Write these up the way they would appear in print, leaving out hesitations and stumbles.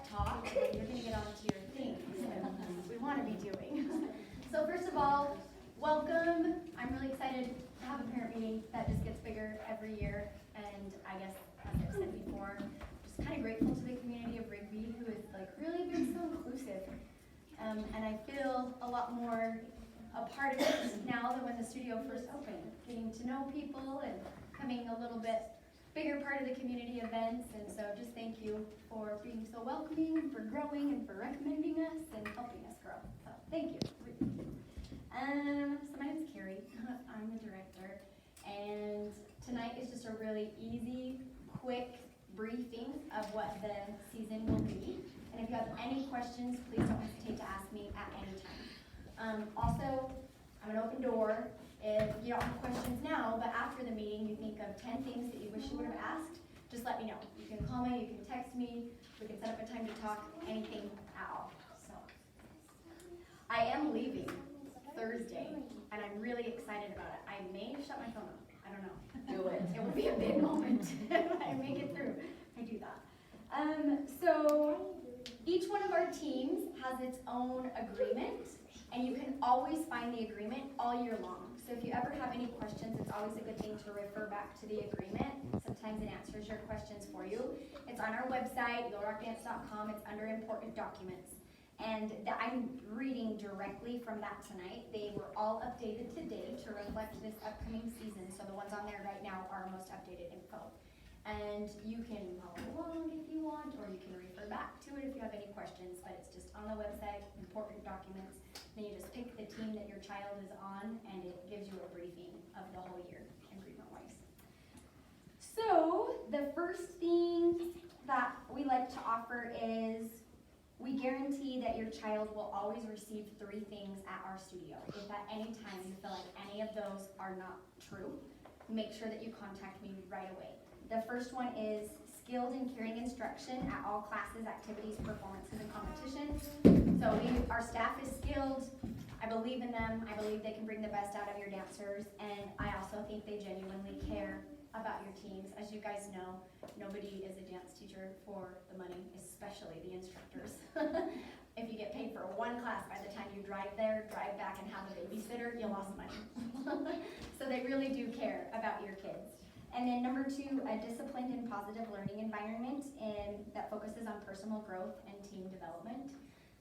pep talk, and you're going to get on to your things that we want to be doing. So first of all, welcome. I'm really excited to have a parent meeting that just gets bigger every year. And I guess, as I've said before, just kind of grateful to the community of Rigby, who has really been so inclusive. And I feel a lot more a part of it now than when the studio first opened, getting to know people and becoming a little bit bigger part of the community events. And so just thank you for being so welcoming and for growing and for recommending us and helping us grow. So thank you. So my name's Carrie. I'm the director. And tonight is just a really easy, quick briefing of what the season will be. And if you have any questions, please don't hesitate to ask me at any time. Also, I'm an open door. If you don't have questions now, but after the meeting you think of 10 things that you wish you would have asked, just let me know. You can call me, you can text me, we can set up a time to talk, anything at all. So, I am leaving Thursday, and I'm really excited about it. I may shut my phone off. I don't know. Do it. It would be a big moment if I make it through. I do that. So each one of our teams has its own agreement, and you can always find the agreement all year long. So if you ever have any questions, it's always a good thing to refer back to the agreement. Sometimes it answers your questions for you. It's on our website, littlerockdance.com. It's under important documents. And I'm reading directly from that tonight. They were all updated today to reflect this upcoming season. So the ones on there right now are most updated info. And you can follow along if you want, or you can refer back to it if you have any questions, but it's just on the website, important documents. Then you just pick the team that your child is on, and it gives you a briefing of the whole year, agreement-wise. So, the first thing that we like to offer is we guarantee that your child will always receive 3 things at our studio. If at any time you feel like any of those are not true, make sure that you contact me right away. The first one is skilled and caring instruction at all classes, activities, performances, and competitions. So our staff is skilled. I believe in them. I believe they can bring the best out of your dancers. And I also think they genuinely care about your teams. As you guys know, nobody is a dance teacher for the money, especially the instructors. If you get paid for one class, by the time you drive there, drive back, and have a babysitter, you lost money. So they really do care about your kids. And then number 2, a disciplined and positive learning environment that focuses on personal growth and team development.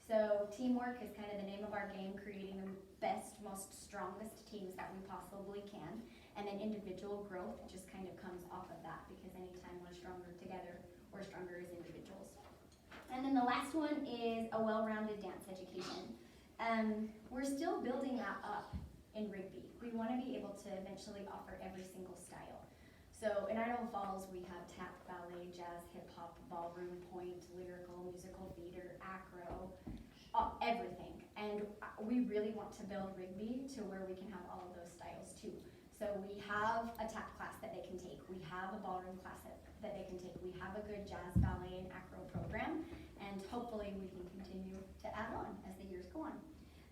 So teamwork is kind of the name of our game, creating the best, most strongest teams that we possibly can. And then individual growth just kind of comes off of that, because anytime we're stronger together, we're stronger as individuals. And then the last one is a well-rounded dance education. We're still building that up in Rigby. We want to be able to eventually offer every single style. So in Idaho Falls, we have tap, ballet, jazz, hip-hop, ballroom, point, lyrical, musical theater, acro, everything. And we really want to build Rigby to where we can have all of those styles too. So we have a tap class that they can take. We have a ballroom class that they can take. We have a good jazz, ballet, and acro program. And hopefully we can continue to add on as the years go on.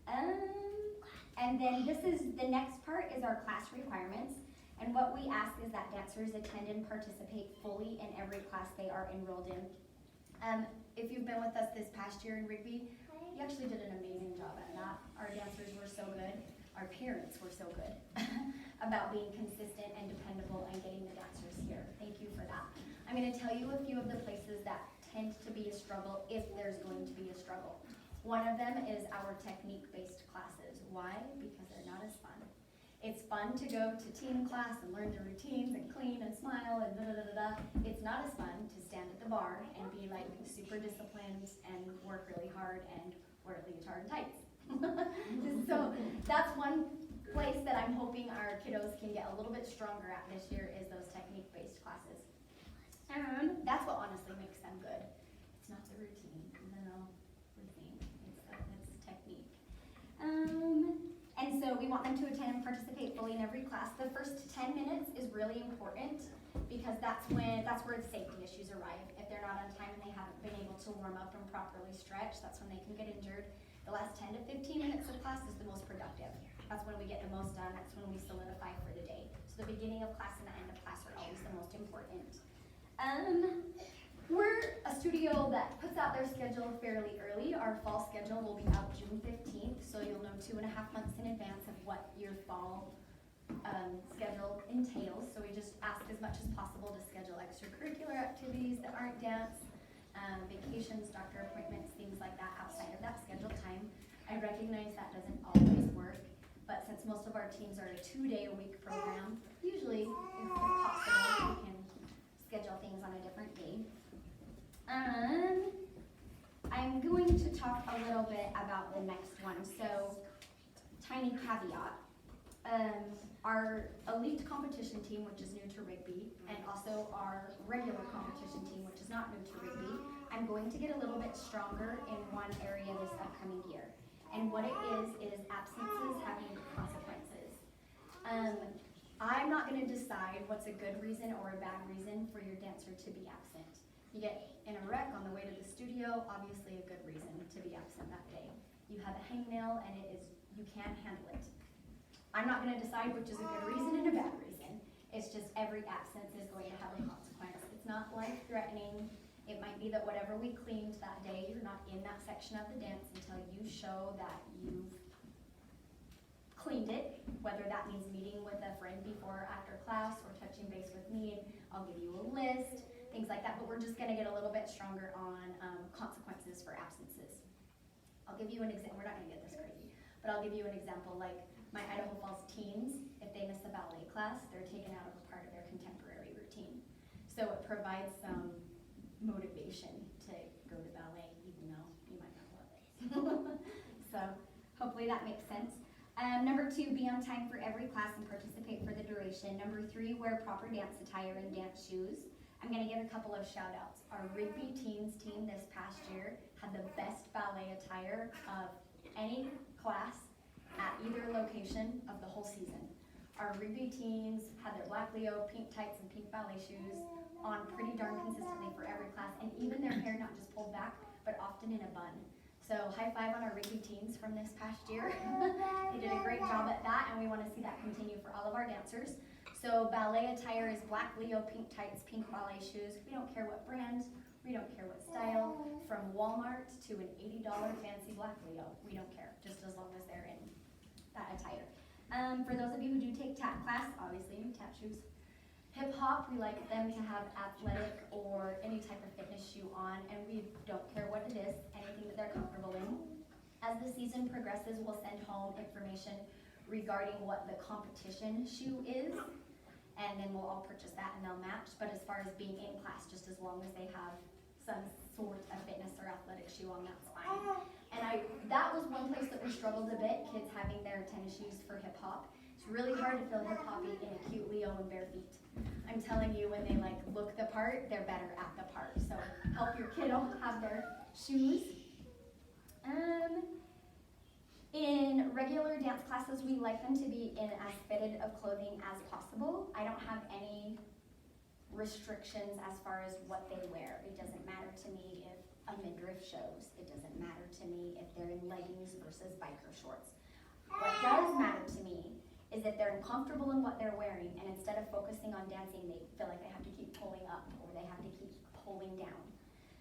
And then the next part is our class requirements. And what we ask is that dancers attend and participate fully in every class they are enrolled in. If you've been with us this past year in Rigby, you actually did an amazing job at that. Our dancers were so good. Our parents were so good about being consistent and dependable and getting the dancers here. Thank you for that. I'm going to tell you a few of the places that tend to be a struggle if there's going to be a struggle. One of them is our technique-based classes. Why? Because they're not as fun. It's fun to go to team class and learn your routines and clean and smile and da-da-da-da-da. It's not as fun to stand at the bar and be super disciplined and work really hard and wear a leotard and tights. So that's one place that I'm hoping our kiddos can get a little bit stronger at this year, is those technique-based classes. And that's what honestly makes them good. It's not the routine, routine. It's technique. And so we want them to attend and participate fully in every class. The first 10 minutes is really important, because that's where the safety issues arrive. If they're not on time and they haven't been able to warm up and properly stretch, that's when they can get injured. The last 10 to 15 minutes of class is the most productive. That's when we get the most done. That's when we solidify for the day. So the beginning of class and the end of class are always the most important. We're a studio that puts out their schedule fairly early. Our fall schedule will be out June 15th, so you'll know 2.5 months in advance of what your fall schedule entails. So we just ask as much as possible to schedule extracurricular activities that aren't dance, vacations, doctor appointments, things like that outside of that scheduled time. I recognize that doesn't always work, but since most of our teams are a 2-day-a-week program, usually, if possible, we can schedule things on a different day. I'm going to talk a little bit about the next one. So, tiny caveat. Our elite competition team, which is new to Rigby, and also our regular competition team, which is not new to Rigby, I'm going to get a little bit stronger in one area this upcoming year. And what it is absences having consequences. I'm not going to decide what's a good reason or a bad reason for your dancer to be absent. You get in a wreck on the way to the studio, obviously a good reason to be absent that day. You have a hangnail and you can't handle it. I'm not going to decide which is a good reason and a bad reason. It's just every absence is going to have a consequence. It's not life-threatening. It might be that whatever we cleaned that day, you're not in that section of the dance until you show that you've cleaned it, whether that means meeting with a friend before or after class or touching base with me. I'll give you a list, things like that, but we're just going to get a little bit stronger on consequences for absences. I'll give you an example. We're not going to get this crazy, but I'll give you an example. Like my Idaho Falls teens, if they miss a ballet class, they're taken out of a part of their contemporary routine. So it provides some motivation to go to ballet, even though you might not love it. So hopefully that makes sense. Number 2, be on time for every class and participate for the duration. Number 3, wear proper dance attire and dance shoes. I'm going to give a couple of shout outs. Our Rigby teens team this past year had the best ballet attire of any class at either location of the whole season. Our Rigby teens had their black Leo, pink tights, and pink ballet shoes on pretty darn consistently for every class, and even their hair not just pulled back, but often in a bun. So high five on our Rigby teens from this past year. They did a great job at that, and we want to see that continue for all of our dancers. So ballet attire is black Leo, pink tights, pink ballet shoes. We don't care what brand, we don't care what style, from Walmart to an $80 fancy black Leo. We don't care, just as long as they're in that attire. For those of you who do take tap class, obviously you need tap shoes. Hip hop, we like them to have athletic or any type of fitness shoe on, and we don't care what it is, anything that they're comfortable in. As the season progresses, we'll send home information regarding what the competition shoe is, and then we'll all purchase that and they'll match. But as far as being in class, just as long as they have some sort of fitness or athletic shoe on, that's fine. And that was one place that we struggled a bit, kids having their tennis shoes for hip hop. It's really hard to feel hip hoppy in a cute Leo and bare feet. I'm telling you, when they look the part, they're better at the part. So help your kiddo have their shoes. In regular dance classes, we like them to be in as fitted of clothing as possible. I don't have any restrictions as far as what they wear. It doesn't matter to me if a midriff shows. It doesn't matter to me if they're in leggings versus biker shorts. What does matter to me is that they're uncomfortable in what they're wearing, and instead of focusing on dancing, they feel like they have to keep pulling up or they have to keep pulling down.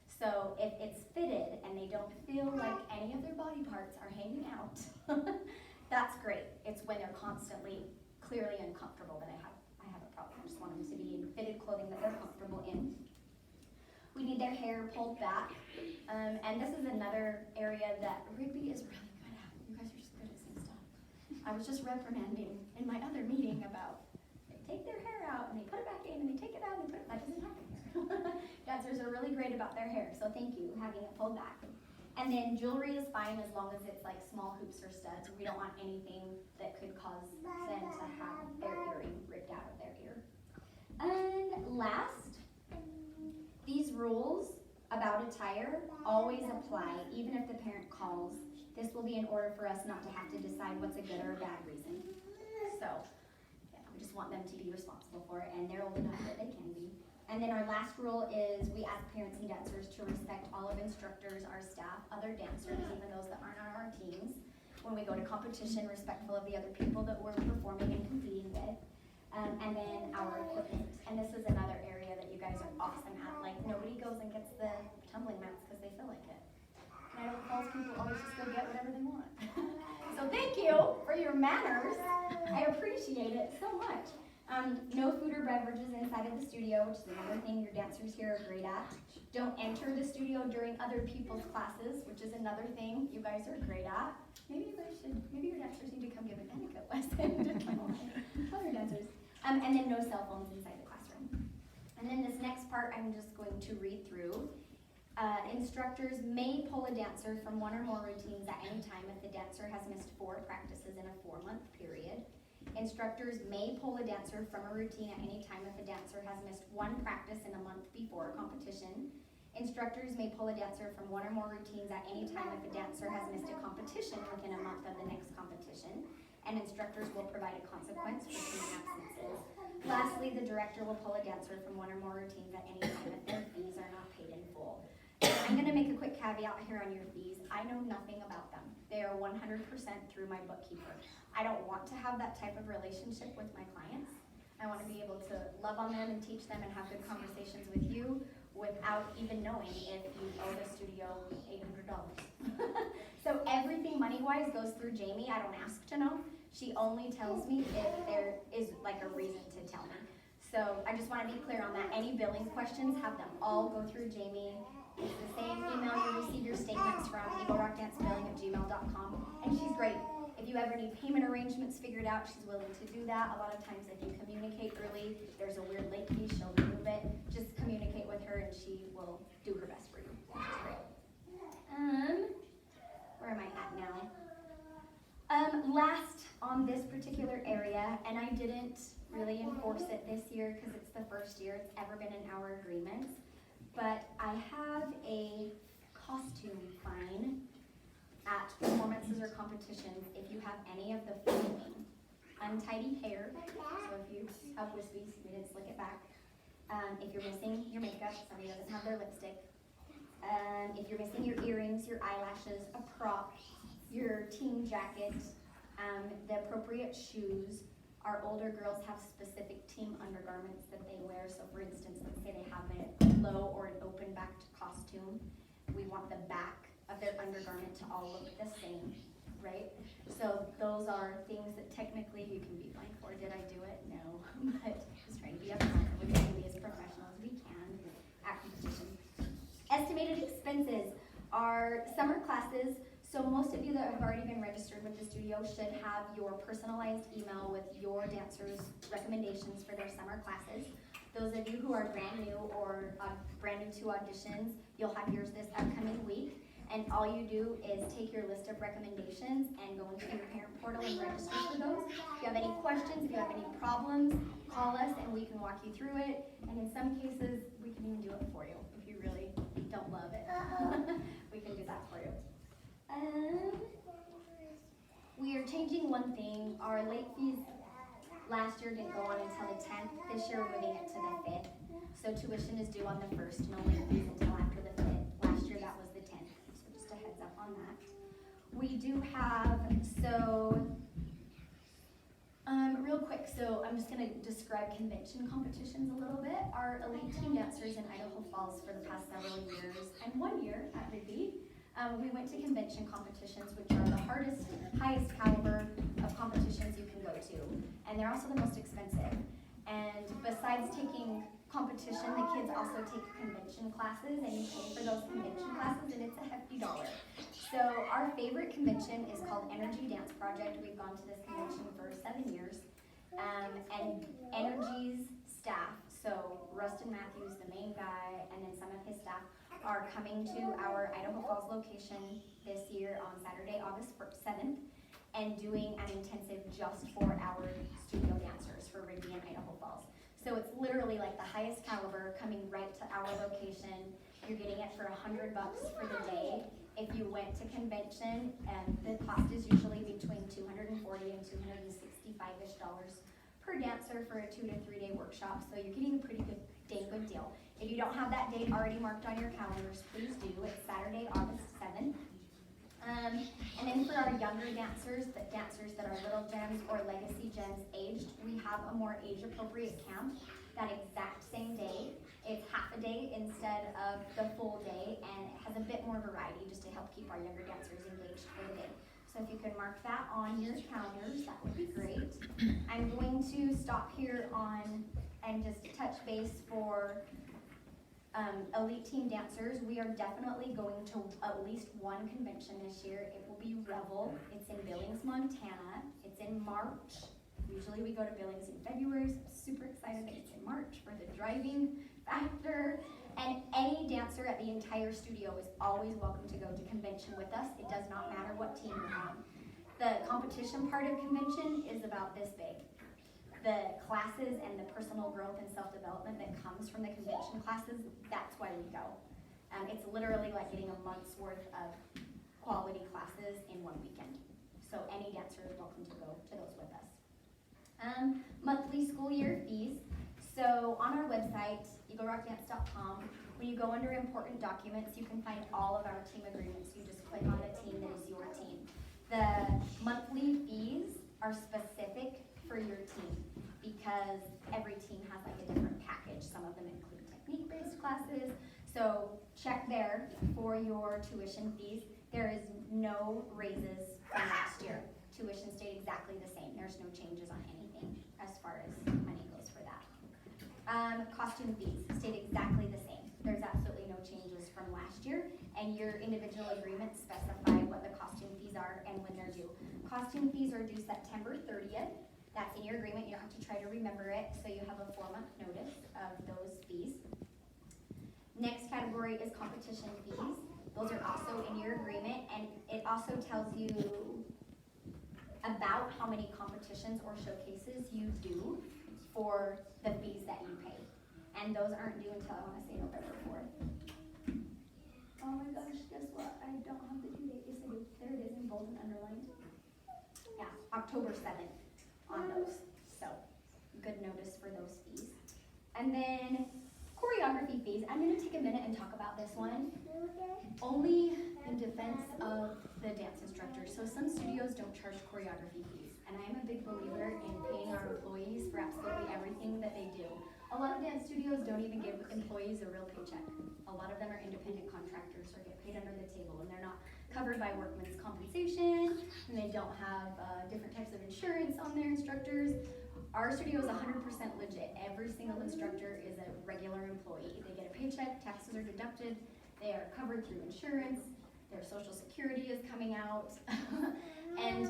So if it's fitted and they don't feel like any of their body parts are hanging out, that's great. It's when they're constantly clearly uncomfortable that I have a problem. I just want them to be in fitted clothing that they're comfortable in. We need their hair pulled back, and this is another area that Rigby is really good at. You guys are just good at saying stuff. I was just reprimanding in my other meeting about they take their hair out and they put it back in and they take it out and they put it. That doesn't happen here. Dancers are really great about their hair, so thank you having it pulled back. And then jewelry is fine as long as it's like small hoops or studs. We don't want anything that could cause them to have their earring ripped out of their ear. And last, these rules about attire always apply, even if the parent calls. This will be in order for us not to have to decide what's a good or a bad reason. So, yeah, we just want them to be responsible for it, and they're old enough that they can be. And then our last rule is we ask parents and dancers to respect all of instructors, our staff, other dancers, even those that aren't on our teams. When we go to competition, respectful of the other people that we're performing and competing with. and then our equipment. And this is another area that you guys are awesome at. Like, nobody goes and gets the tumbling mats because they feel like it. And Idaho Falls people always just go get whatever they want. So thank you for your manners. I appreciate it so much. No food or beverages inside of the studio, which is another thing your dancers here are great at. Don't enter the studio during other people's classes, which is another thing you guys are great at. Maybe your dancers need to come give an etiquette lesson. Tell your dancers. And then no cell phones inside the classroom. And then this next part I'm just going to read through. Instructors may pull a dancer from one or more routines at any time if the dancer has missed 4 practices in a 4-month period. Instructors may pull a dancer from a routine at any time if a dancer has missed 1 practice in a month before a competition. Instructors may pull a dancer from 1 or more routines at any time if a dancer has missed a competition within a month of the next competition. And instructors will provide a consequence for team absences. Lastly, the director will pull a dancer from 1 or more routines at any time if their fees are not paid in full. I'm going to make a quick caveat here on your fees. I know nothing about them. They are 100% through my bookkeeper. I don't want to have that type of relationship with my clients. I want to be able to love on them and teach them and have good conversations with you without even knowing if you owe the studio $800. So everything money-wise goes through Jamie. I don't ask to know. She only tells me if there is like a reason to tell me. So I just want to be clear on that. Any billing questions, have them all go through Jamie. It's the same email you receive your statements from, eaglerockdancebilling@gmail.com. And she's great. If you ever need payment arrangements figured out, she's willing to do that. A lot of times if you communicate early, there's a weird late fee, she'll remove it. Just communicate with her and she will do her best for you, which is great. Where am I at now? Last on this particular area, and I didn't really enforce it this year because it's the first year it's ever been in our agreements, but I have a costume fine at performances or competitions if you have any of the following: untidy hair, so if you have wispies, you didn't slick it back. If you're missing your makeup, somebody doesn't have their lipstick. If you're missing your earrings, your eyelashes, a prop, your team jacket, the appropriate shoes. Our older girls have specific team undergarments that they wear. So for instance, let's say they have a low or an open backed costume. We want the back of their undergarment to all look the same, right? So those are things that technically you can be fined for. Did I do it? No, but just trying to be upfront. We're trying to be as professional as we can at competition. Estimated expenses are summer classes. So most of you that have already been registered with the studio should have your personalized email with your dancers' recommendations for their summer classes. Those of you who are brand new or brand new to auditions, you'll have yours this upcoming week. And all you do is take your list of recommendations and go into your parent portal and register for those. If you have any questions, if you have any problems, call us and we can walk you through it. And in some cases, we can even do it for you if you really don't love it. We can do that for you. We are changing one thing. Our late fees last year didn't go on until the 10th. This year we're moving it to the 5th. So tuition is due on the 1st, no late fees until after the 5th. Last year that was the 10th. So just a heads up on that. We do have, real quick, so I'm just going to describe convention competitions a little bit. Our elite team dancers in Idaho Falls for the past several years, and 1 year at Rigby, we went to convention competitions, which are the highest caliber of competitions you can go to. And they're also the most expensive. And besides taking competition, the kids also take convention classes, and you pay for those convention classes, and it's a hefty dollar. So our favorite convention is called Energy Dance Project. We've gone to this convention for 7 years. And Energy's staff, so Rustin Matthews, the main guy, and then some of his staff, are coming to our Idaho Falls location this year on Saturday, August 7th, and doing an intensive just for our studio dancers for Rigby and Idaho Falls. So it's literally like the highest caliber coming right to our location. You're getting it for $100 for the day. If you went to convention, the cost is usually between $240 and $265-ish per dancer for a 2 to 3 day workshop. So you're getting a pretty dang good deal. If you don't have that date already marked on your calendars, please do. It's Saturday, August 7th. And then for our younger dancers, the dancers that are little gems or legacy gems aged, we have a more age-appropriate camp that exact same day. It's half a day instead of the full day, and it has a bit more variety just to help keep our younger dancers engaged for the day. So if you could mark that on your calendars, that would be great. I'm going to stop here on and just touch base for elite team dancers. We are definitely going to at least one convention this year. It will be Revel. It's in Billings, Montana. It's in March. Usually we go to Billings in February, so I'm super excited that it's in March for the driving factor. And any dancer at the entire studio is always welcome to go to convention with us. It does not matter what team you're on. The competition part of convention is about this big. The classes and the personal growth and self-development that comes from the convention classes, that's why we go. It's literally like getting a month's worth of quality classes in one weekend. So any dancer is welcome to go to those with us. Monthly school year fees. So on our website, eaglerockdance.com, when you go under important documents, you can find all of our team agreements. You just click on the team that is your team. The monthly fees are specific for your team because every team has like a different package. Some of them include technique-based classes. So check there for your tuition fees. There is no raises from last year. Tuition stayed exactly the same. There's no changes on anything as far as money goes for that. Costume fees stayed exactly the same. There's absolutely no changes from last year, and your individual agreements specify what the costume fees are and when they're due. Costume fees are due September 30th. That's in your agreement. You don't have to try to remember it, so you have a 4-month notice of those fees. Next category is competition fees. Those are also in your agreement, and it also tells you about how many competitions or showcases you do for the fees that you pay. And those aren't due until, I want to say, November 4th. Oh my gosh, guess what? I don't have the due date. Yes, I do. There it is in bold and underlined. Yeah, October 7th on those. So, good notice for those fees. And then choreography fees. I'm going to take a minute and talk about this one. Only in defense of the dance instructors. So some studios don't charge choreography fees. And I am a big believer in paying our employees for absolutely everything that they do. A lot of dance studios don't even give employees a real paycheck. A lot of them are independent contractors or get paid under the table, and they're not covered by workman's compensation, and they don't have different types of insurance on their instructors. Our studio is 100% legit. Every single instructor is a regular employee. They get a paycheck, taxes are deducted, they are covered through insurance, their social security is coming out, and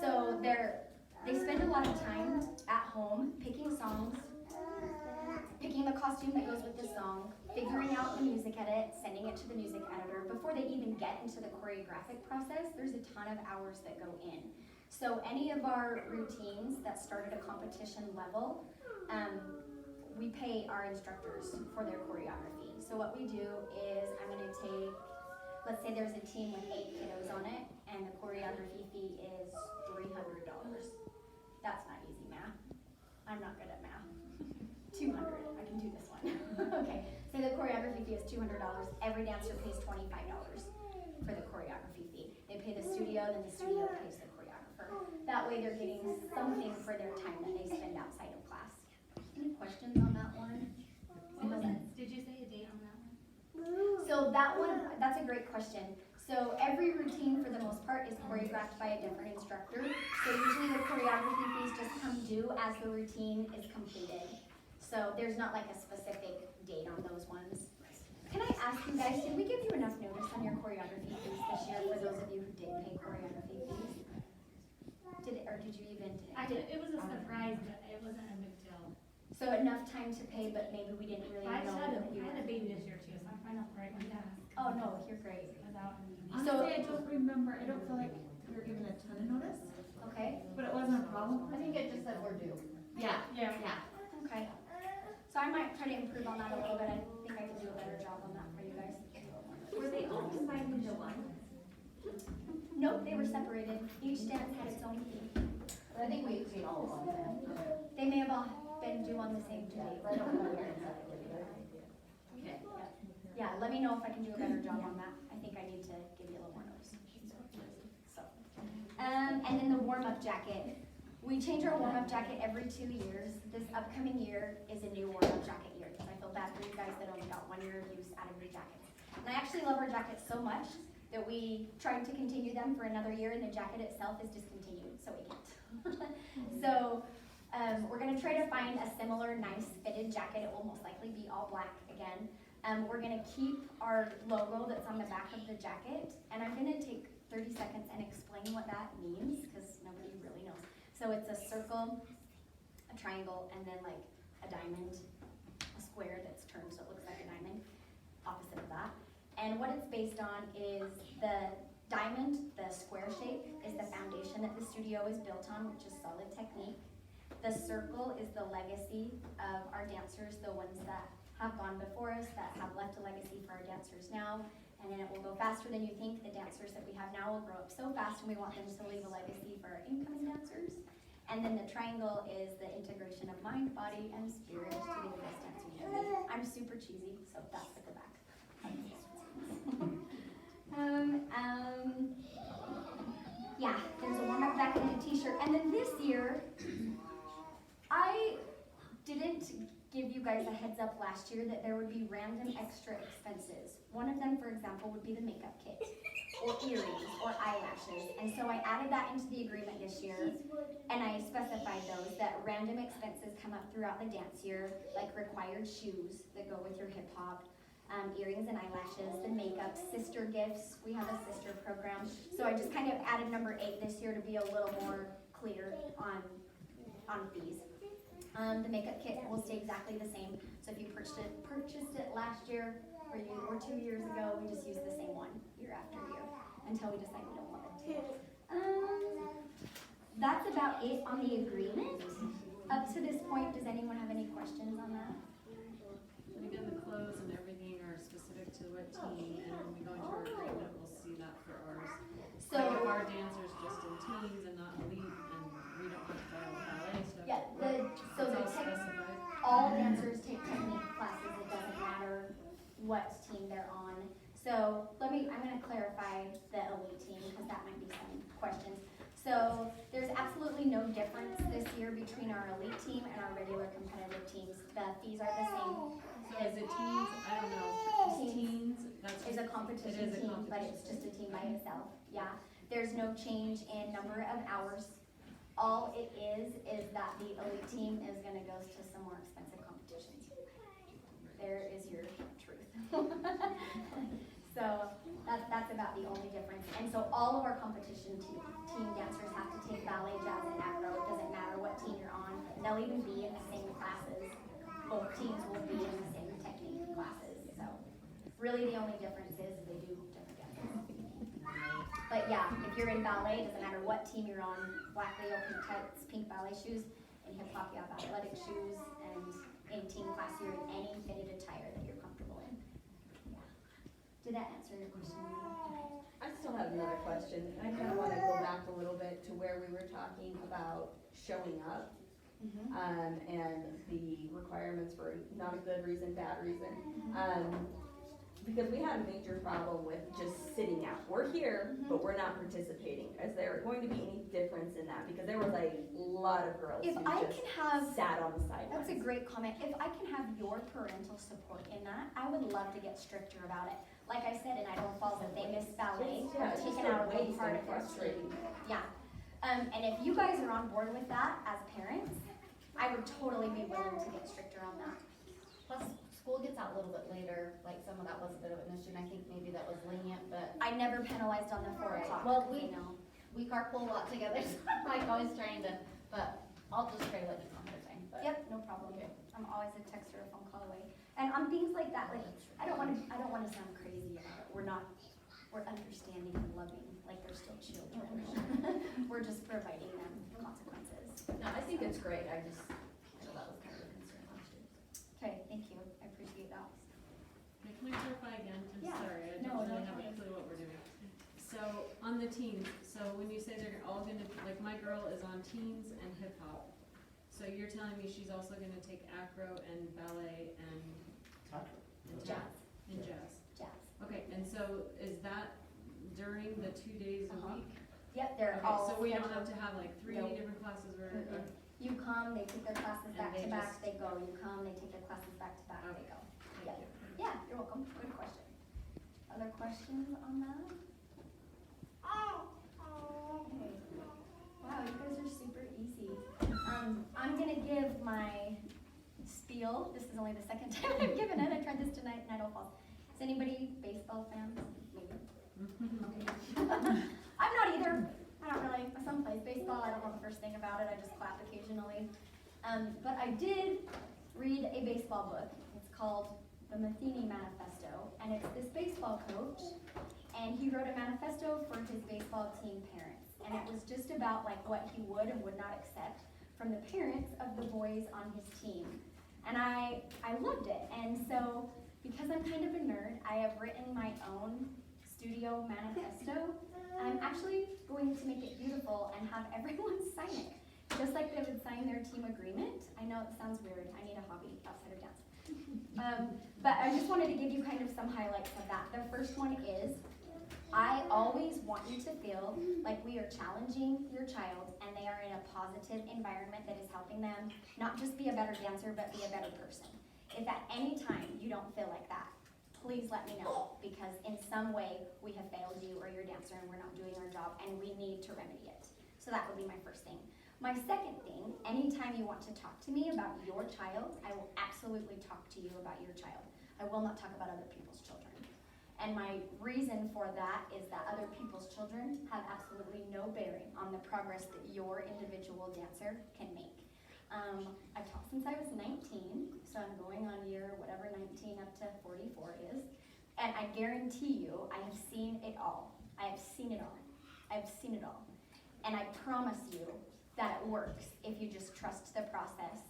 so they spend a lot of time at home picking songs, picking the costume that goes with the song, figuring out the music edit, sending it to the music editor. Before they even get into the choreographic process, there's a ton of hours that go in. So any of our routines that start at a competition level, we pay our instructors for their choreography. So what we do is I'm going to take, let's say there's a team with 8 kiddos on it, and the choreography fee is $300. That's not easy math. I'm not good at math. 200, I can do this one. Okay, so the choreography fee is $200. Every dancer pays $25 for the choreography fee. They pay the studio, then the studio pays the choreographer. That way they're getting something for their time that they spend outside of class. Any questions on that one? Did you say a date on that one? So that one, that's a great question. So every routine for the most part is choreographed by a different instructor. So usually the choreography fees just come due as the routine is completed. So there's not like a specific date on those ones. Can I ask you guys, did we give you enough notice on your choreography fees this year for those of you who did pay choreography fees? Did you even? It was a surprise, but it wasn't a big deal. So enough time to pay, but maybe we didn't really know that you I had a baby this year too, so I'm trying to right when that. Oh no, you're great. Honestly, I don't remember, I don't feel like we were given a ton of notice, Okay. but it wasn't a problem. I think it just said we're due. Yeah, Yeah. Okay. So I might try to improve on that a little bit. I think I can do a better job on that for you guys. Were they all combined into one? Nope, they were separated. Each dance had its own fee. I think we paid all of them. They may have all been due on the same due date. I don't know where it's at either. Okay. Yeah, let me know if I can do a better job on that. I think I need to give you a little more notice. And then the warm-up jacket. We change our warm-up jacket every 2 years. This upcoming year is a new warm-up jacket year, because I feel bad for you guys that only got 1 year of use out of your jackets. And I actually love our jackets so much that we tried to continue them for another year, and the jacket itself is discontinued, so we can't. So we're gonna try to find a similar nice fitted jacket. It will most likely be all black again. We're gonna keep our logo that's on the back of the jacket, and I'm gonna take 30 seconds and explain what that means, because nobody really knows. So it's a circle, a triangle, and then like a diamond, a square that's turned so it looks like a diamond, opposite of that. And what it's based on is the diamond, the square shape, is the foundation that the studio is built on, which is solid technique. The circle is the legacy of our dancers, the ones that have gone before us, that have left a legacy for our dancers now. And then it will go faster than you think. The dancers that we have now will grow up so fast, and we want them to leave a legacy for our incoming dancers. And then the triangle is the integration of mind, body, and spirit to be the best dancer you can be. I'm super cheesy, so that's at the back. Yeah, there's a warm-up jacket and a t-shirt. And then this year, I didn't give you guys a heads up last year that there would be random extra expenses. One of them, for example, would be the makeup kit, or earrings, or eyelashes. And so I added that into the agreement this year, and I specified those, that random expenses come up throughout the dance year, like required shoes that go with your hip hop, earrings and eyelashes, the makeup, sister gifts. We have a sister program. So I just kind of added number 8 this year to be a little more clear on fees. The makeup kit will stay exactly the same. So if you purchased it last year or 2 years ago, we just use the same one year after year until we decide we don't want it. That's about it on the agreement. Up to this point, does anyone have any questions on that? And again, the clothes and everything are specific to what team, and when we go into our agreement, we'll see that for ours. So Like if our dancers just in teens and not elite, and we don't have to buy all the ballet stuff. yeah, it's all specified. all dancers take technique classes. It doesn't matter what team they're on. So I'm gonna clarify the elite team because that might be some questions. So there's absolutely no difference this year between our elite team and our regular competitive teams. The fees are the same. So is it teens? I don't know. Is teens? That's It's a competition It is a team, but competition it's just a team by itself. Yeah. There's no change in number of hours. All it is that the elite team is gonna go to some more expensive competitions. There is your truth. So that's about the only difference. And so all of our competition team dancers have to take ballet, jazz, and acro. It doesn't matter what team you're on. They'll even be in the same classes. Both teams will be in the same technique classes. So really the only difference is they do different dances. But yeah, if you're in ballet, it doesn't matter what team you're on. Black Leo, pink tights, pink ballet shoes. In hip hop, you have athletic shoes. And in team class, you're in any fitted attire that you're comfortable in. Yeah. Did that answer your question? I still have another question, and I kind of want to go back a little bit to where we were talking about showing up, and the requirements for not a good reason, bad reason. Because we had a major problem with just sitting out. We're here, but we're not participating. Is there going to be any difference in that? Because there was a lot of girls If who I just can have, sat on the sidelines. that's a great comment. If I can have your parental support in that, I would love to get stricter about it. Like I said, in Idaho Falls, if they miss ballet, Yeah, we're it's taking just out a a big waste part and of their frustrating. Yeah. And if you guys are on board with that as parents, I would totally be willing to get stricter on that. Plus, school gets out a little bit later, like some of that was a bit of an issue, and I think maybe that was lenient, but I never penalized on the 4 Right. o'clock. Well, we- you know. we carpool a lot together, so I'm like always trying to, but I'll just try to let you know everything, but. Yep, no problem. Okay. I'm always a text or a phone call away. And on things like that, like, I don't wanna sound crazy about it. We're understanding and loving, like they're still children. We're just providing them consequences. No, I think it's great, I know that was kind of a concern last year. Okay, thank you. I appreciate that. Wait, can I clarify again? I'm Yeah. sorry, I No, don't really no, have a it's clue what we're doing. So on the teens, so when you say they're all gonna, like my girl is on teens and hip hop. So you're telling me she's also gonna take acro and ballet and Jazz. and jazz? Jazz. Okay, and so is that during the 2 days a Uh-huh. week? Yep, they're Okay, all so we don't scheduled. have to have like three Nope. different classes where, Mm-mm. You come, they take their classes And back they to back, just- they go. You come, they take their classes back to back, they go. thank you. Yeah, you're welcome. Good question. Other questions on that? Okay. Wow, you guys are super easy. I'm gonna give my spiel. This is only the second time I've given it. I tried this tonight in Idaho Falls. Is anybody baseball fans? Maybe. I'm not either. I don't really. My son plays baseball. I don't know the first thing about it. I just clap occasionally. But I did read a baseball book. It's called The Matheny Manifesto, and it's this baseball coach, and he wrote a manifesto for his baseball team parents, and it was just about like what he would and would not accept from the parents of the boys on his team, and I loved it. And so because I'm kind of a nerd, I have written my own studio manifesto. I'm actually going to make it beautiful and have everyone sign it, just like they would sign their team agreement. I know it sounds weird. I need a hobby outside of dance. But I just wanted to give you kind of some highlights of that. The first one is, I always want you to feel like we are challenging your child and they are in a positive environment that is helping them not just be a better dancer, but be a better person. If at any time you don't feel like that, please let me know, because in some way we have failed you or your dancer and we're not doing our job and we need to remedy it. So that would be my first thing. My second thing, anytime you want to talk to me about your child, I will absolutely talk to you about your child. I will not talk about other people's children. And my reason for that is that other people's children have absolutely no bearing on the progress that your individual dancer can make. I've taught since I was 19, so I'm going on year whatever 19 up to 44 is. And I guarantee you, I have seen it all. I have seen it all. I've seen it all. And I promise you that it works if you just trust the process.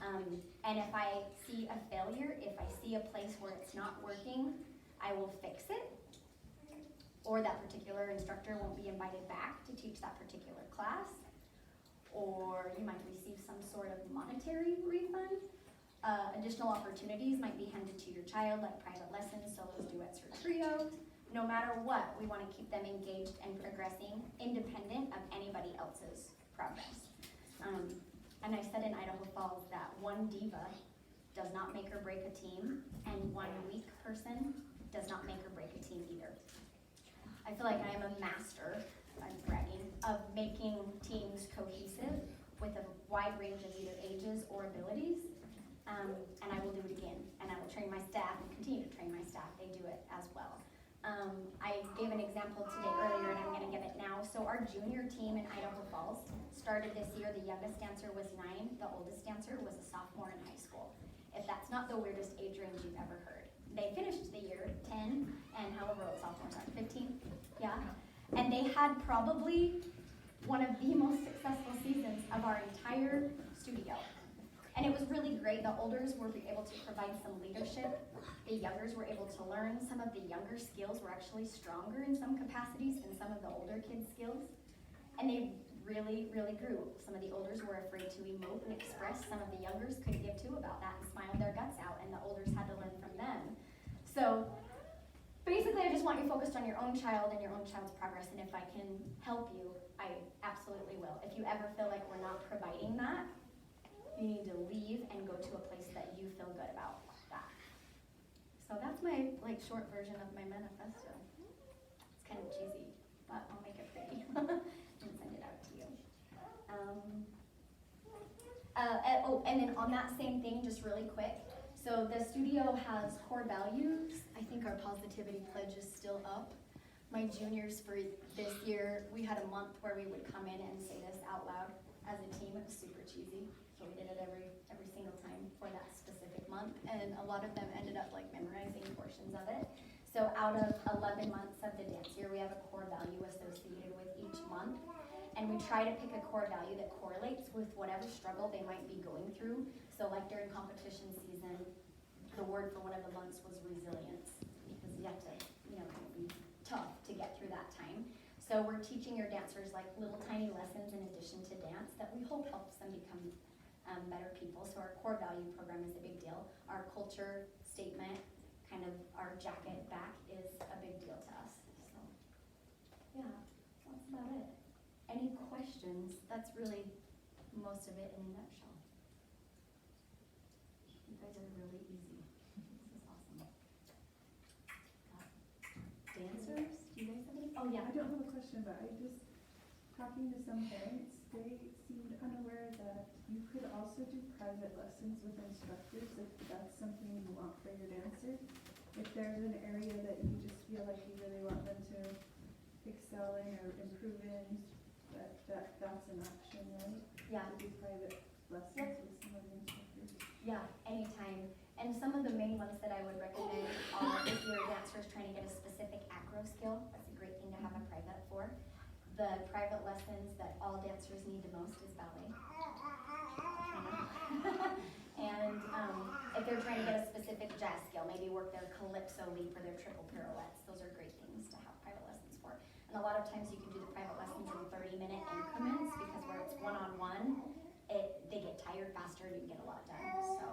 And if I see a failure, if I see a place where it's not working, I will fix it. Or that particular instructor won't be invited back to teach that particular class. Or you might receive some sort of monetary refund. Additional opportunities might be handed to your child, like private lessons, solos, duets, or trios. No matter what, we want to keep them engaged and progressing, independent of anybody else's progress. And I said in Idaho Falls that one diva does not make or break a team, and one weak person does not make or break a team either. I feel like I am a master, I'm bragging, of making teams cohesive with a wide range of either ages or abilities. And I will do it again, and I will train my staff and continue to train my staff. They do it as well. I gave an example today earlier, and I'm going to give it now. So our junior team in Idaho Falls started this year. The youngest dancer was 9. The oldest dancer was a sophomore in high school. If that's not the weirdest age range you've ever heard. They finished the year 10, and however old sophomores are, 15? Yeah. And they had probably one of the most successful seasons of our entire studio. And it was really great. The olders were able to provide some leadership. The youngers were able to learn. Some of the younger skills were actually stronger in some capacities than some of the older kids' skills. And they really, really grew. Some of the olders were afraid to emote and express. Some of the youngers couldn't give two about that and smiled their guts out, and the olders had to learn from them. So basically, I just want you focused on your own child and your own child's progress, and if I can help you, I absolutely will. If you ever feel like we're not providing that, you need to leave and go to a place that you feel good about that. So that's my short version of my manifesto. It's kind of cheesy, but I'll make it pretty and send it out to you. And then on that same thing, just really quick. So the studio has core values. I think our positivity pledge is still up. My juniors for this year, we had a month where we would come in and say this out loud as a team. It was super cheesy. So we did it every single time for that specific month, and a lot of them ended up memorizing portions of it. So out of 11 months of the dance year, we have a core value associated with each month, and we try to pick a core value that correlates with whatever struggle they might be going through. So like during competition season, the word for one of the months was resilience, because you have to, kind of be tough to get through that time. So we're teaching your dancers little tiny lessons in addition to dance that we hope helps them become better people. So our core value program is a big deal. Our culture statement, kind of our jacket back, is a big deal to us. So yeah, that's about it. any questions, that's really most of it in a nutshell. You guys are really easy. This is awesome. Dancers, do you guys have any? Oh, yeah. I don't have a question, but talking to some parents, they seemed unaware that you could also do private lessons with instructors if that's something you want for your dancer. If there's an area that you just feel like you really want them to excel in or improve in, that's an option, right? Yeah. To do private lessons with some of the instructors. Yeah, anytime. And some of the main ones that I would recommend are if your dancer is trying to get a specific acro skill, that's a great thing to have a private for. The private lessons that all dancers need the most is ballet. And if they're trying to get a specific jazz skill, maybe work their calypso leap or their triple pirouettes, those are great things to have private lessons for. And a lot of times you can do the private lessons in 30-minute increments because where it's one-on-one, they get tired faster and you can get a lot done. So,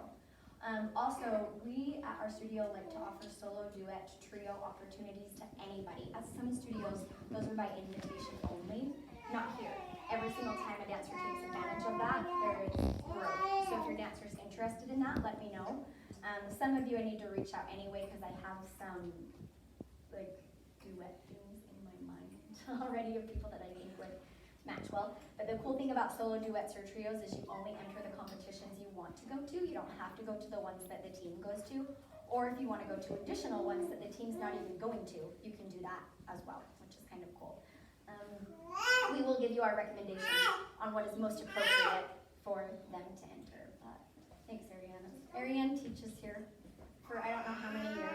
also, we at our studio like to offer solo, duet, trio opportunities to anybody. At some studios, those are by invitation only, not here. Every single time a dancer takes advantage of that, there is growth. So if your dancer's interested in that, let me know. Some of you I need to reach out anyway because I have some like duet things in my mind already of people that I think would match well. But the cool thing about solo duets or trios is you only enter the competitions you want to go to. You don't have to go to the ones that the team goes to. Or if you want to go to additional ones that the team's not even going to, you can do that as well, which is kind of cool. We will give you our recommendations on what is most appropriate for them to enter. But thanks, Ariana. Ariane teaches here for I don't know how many years.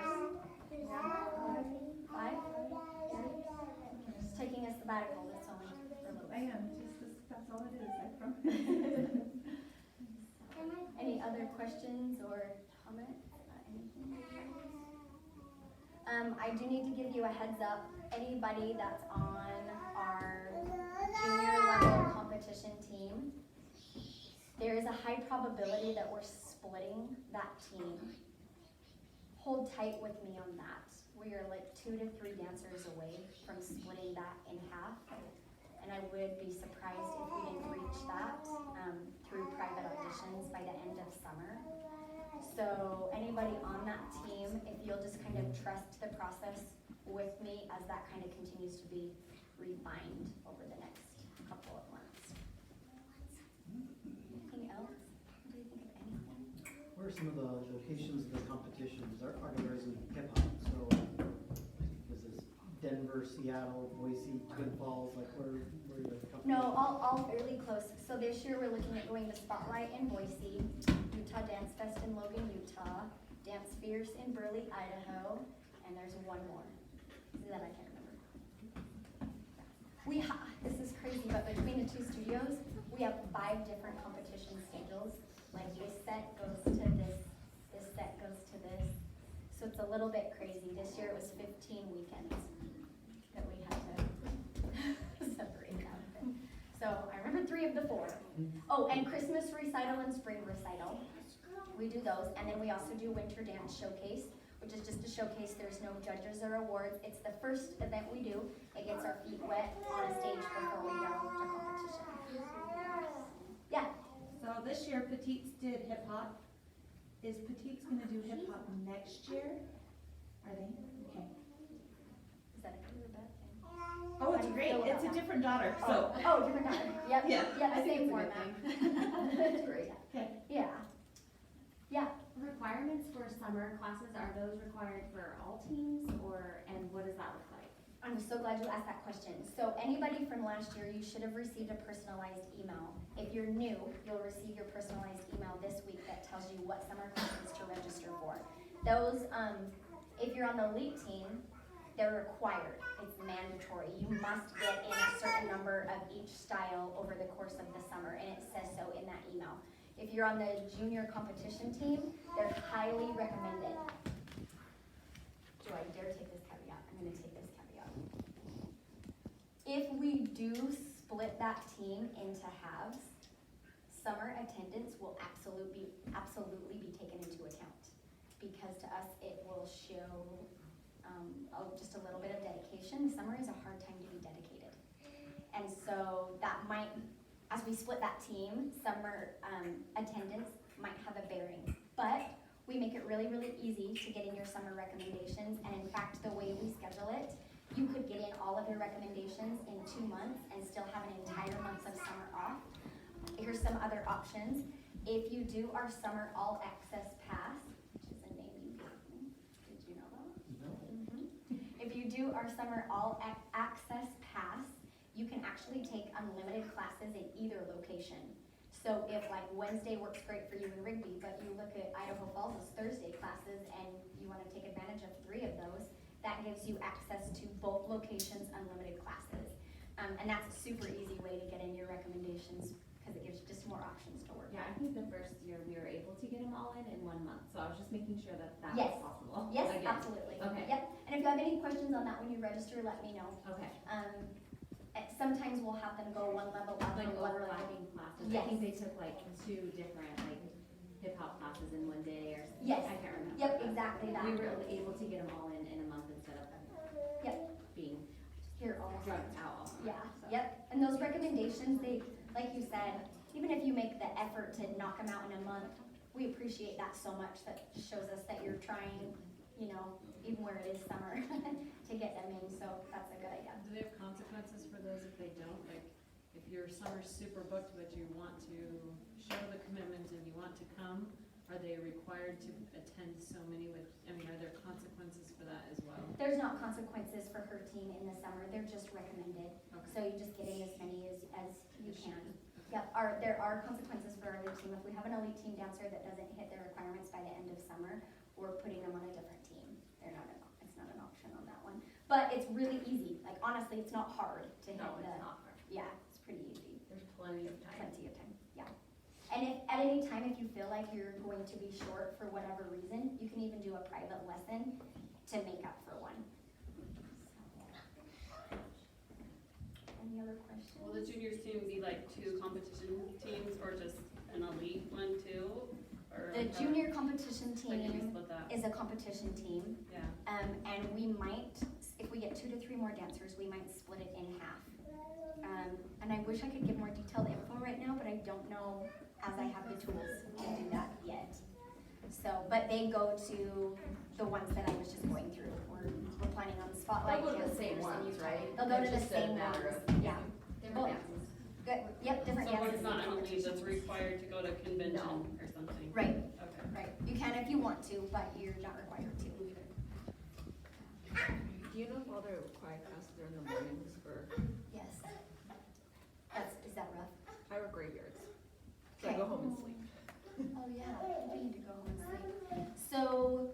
Yeah, 5? She's taking a sabbatical this summer for a little I bit. am, that's all it is, I promise. Any other questions or comments? Anything? I do need to give you a heads up. Anybody that's on our junior level competition team, there is a high probability that we're splitting that team. Hold tight with me on that. We are like 2 to 3 dancers away from splitting that in half. And I would be surprised if we didn't reach that through private auditions by the end of summer. So anybody on that team, if you'll just kind of trust the process with me as that kind of continues to be refined over the next couple of months. Anything else? Do you think of anything? Where are some of the locations of the competitions? Are there in hip hop? So is this Denver, Seattle, Boise, Twin Falls? Like where are the competitions? No, all fairly close. So this year we're looking at going to Spotlight in Boise, Utah Dance Fest in Logan, Utah, Dance Fierce in Burley, Idaho, and there's one more that I can't remember. This is crazy, but between the 2 studios, we have 5 different competition schedules. Like this set goes to this set goes to this. So it's a little bit crazy. This year it was 15 weekends that we had to separate out of it. So I remember 3 of the 4. Oh, and Christmas recital and spring recital. We do those. And then we also do winter dance showcase, which is just a showcase. There's no judges or awards. It's the first event we do. It gets our feet wet on a stage before we go to competition. Yeah. So this year Petites did hip hop. Is Petites gonna do hip hop next year? Are they? Okay. Is that a good or bad thing? Oh, How it's do you great, feel it's a about different daughter, so. Oh, different daughter. Yep. Yeah, Yeah, I the think same it's a good format. That's great. Okay. Yeah. Yeah. Requirements for summer classes, are those required for all teams and what does that look like? I'm so glad you asked that question. So anybody from last year, you should have received a personalized email. If you're new, you'll receive your personalized email this week that tells you what summer classes to register for. Those, if you're on the elite team, they're required. It's mandatory. You must get in a certain number of each style over the course of the summer, and it says so in that email. If you're on the junior competition team, they're highly recommended. Do I dare take this caveat? I'm gonna take this caveat. If we do split that team into halves, summer attendance will absolutely be taken into account. Because to us, it will show just a little bit of dedication. Summer is a hard time to be dedicated. And so that might, as we split that team, summer attendance might have a bearing. But we make it really, really easy to get in your summer recommendations. And in fact, the way we schedule it, you could get in all of your recommendations in 2 months and still have an entire month of summer off. Here's some other options. If you do our summer all access pass, which is a name you gave me, did you know that? No. If you do our summer all access pass, you can actually take unlimited classes in either location. So if like Wednesday works great for you in Rigby, but you look at Idaho Falls' Thursday classes and you wanna take advantage of 3 of those, that gives you access to both locations' unlimited classes. And that's a super easy way to get in your recommendations, because it gives you just more options to work Yeah, I on. think the first year we were able to get them all in 1 month, so I was just making sure that that Yes. was possible. Yes, Again. absolutely. Okay. Yep, and if you have any questions on that when you register, let me know. Okay, Sometimes we'll have them go 1 level up like or 1 level. overlapping classes, I Yes. think they took like 2 different like hip hop classes in 1 day or something. Yes. I can't remember. Yep, but exactly that. We were able to get them all in 1 month instead of Yep. being Here all. drugged out all summer. Yeah, so. yep, and those recommendations, they, like you said, even if you make the effort to knock them out in a month, we appreciate that so much. That shows us that you're trying, you know, even where it is summer, to get them in, so that's a good idea. Do they have consequences for those if they don't? Like, if your summer's super booked, but you want to show the commitment and you want to come, are they required to attend so many with, I mean, are there consequences for that as well? There's not consequences for her team in the summer, they're just recommended, Okay. so you just get in as many as you can. Yep, there are consequences for our elite team. If we have an elite team dancer that doesn't hit their requirements by the end of summer, we're putting them on a different team. It's not an option on that one. But it's really easy, like honestly, it's not hard to hit No, the, it's not hard. yeah, it's pretty easy. There's plenty of time. Plenty of time, yeah. And if, at any time, if you feel like you're going to be short for whatever reason, you can even do a private lesson to make up for one. So. Any other questions? Will the juniors team be like 2 competition teams or just an elite one too? Or The like junior competition like can we team split that? is a competition team, Yeah. and we might, if we get 2 to 3 more dancers, we might split it in half. And I wish I could give more detailed info right now, but I don't know as I have the tools to do that yet. So, but they go to the ones that I was just going through. We're planning on spotlight They'll go to the dancers same and ones, you- right? They'll go to It's the just a same matter ones, of- yeah. Different Oh. dances. Good, yep, different So dances. it's not an elite that's competitions. required to go to convention No. or something? Right, Okay. right. You can if you want to, but you're not required to. Do you know if all their required classes are in the mornings for, Yes. Is that rough? I work graveyards, so I go home and sleep. Oh, yeah, we need to go home and sleep. So,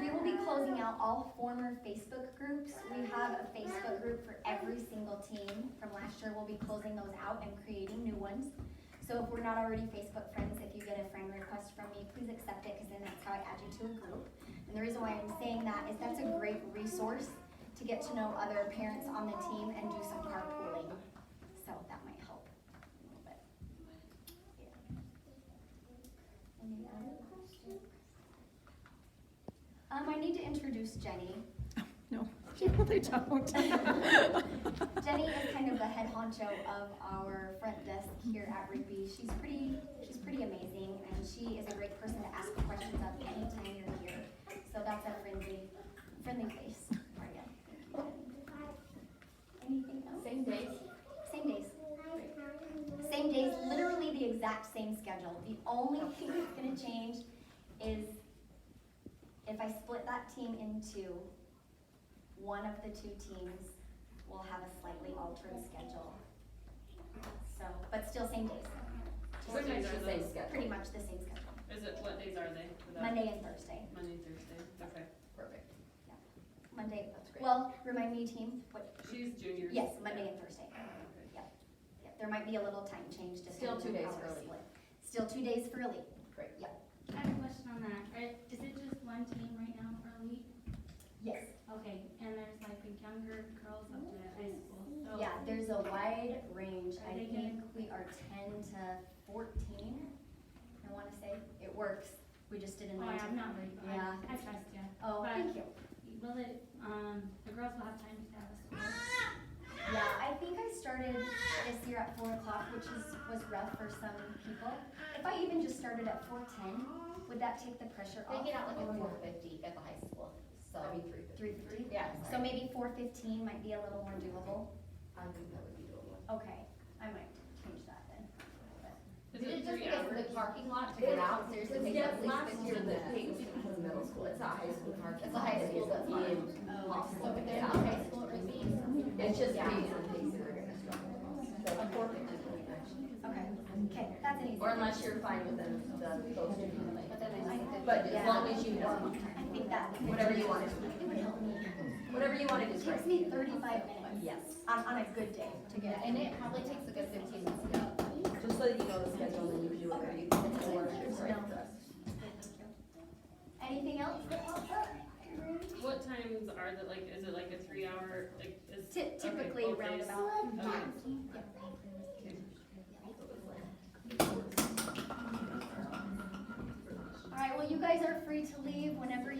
we will be closing out all former Facebook groups. We have a Facebook group for every single team from last year. We'll be closing those out and creating new ones. So if we're not already Facebook friends, if you get a friend request from me, please accept it, because then that's how I add you to a group. And the reason why I'm saying that is that's a great resource to get to know other parents on the team and do some carpooling. So that might help a little bit. Any other questions? I need to introduce Jenny. No, they don't. Jenny is kind of the head honcho of our front desk here at Rigby. She's pretty amazing, and she is a great person to ask questions of anytime you're here. So that's a friendly face for you. Anything else? Same days? Same days. Same days, literally the exact same schedule. The only thing that's gonna change is if I split that team into one of the 2 teams will have a slightly altered schedule. So, but still same days. What Pretty days much are the same those? schedule. Pretty much the same schedule. What days are they for that? Monday and Thursday. Monday, Thursday, okay. Perfect. Monday, That's great. well, remind me team, what, She's juniors. yes, Monday and Thursday. Okay. Yep, there might be a little time change just. Still 2 days how we're early. split. Still 2 days for elite. Great. Yep, I have a question on that. Is it just one team right now for elite? yes. Okay, and there's like the younger girls up to high school, so. Yeah, there's a wide range. Are I they think we are 10 to 14, I wanna say. It works. We just did a Oh, 19. I'm not very, Yeah. I trust you. Oh, But- thank you. Will it, the girls will have time to have a school? Yeah, I think I started this year at 4 o'clock, which was rough for some people. If I even just started at 4:10, would that take the pressure off? They get out like at 4:50 at the high school, so. I mean, 3:50. 3:50? Yeah, So maybe 4:15 might be a little more doable. I think that would be doable. Okay, I might change that then. Is Did it it just 3 because of hours? the parking lot to get out, seriously, takes Yeah, at least last 15 year the minutes? thing was the middle school, it's not high school parking. It's a high school that's not in So Hospital. if they're not high school, it would be. It's just Yeah. based on things that are gonna struggle. So 4:50. Okay, that's an easy. Or unless you're fine with them, those two being late. But then I think that. But as long as you know, I think that. whatever you want to do. It would help me. Whatever you want to do. It takes me 35 minutes. Yes. On a good day to Yeah, get. and it probably takes a good 15 minutes to get out. Just so that you know the schedule and you can do it right. It's a work shift right for us. Anything else that pops up? What times are the, like, is it like a 3 hour, like, is? Typically okay, both round days? about. Okay. All right, well, you guys are free to leave whenever you.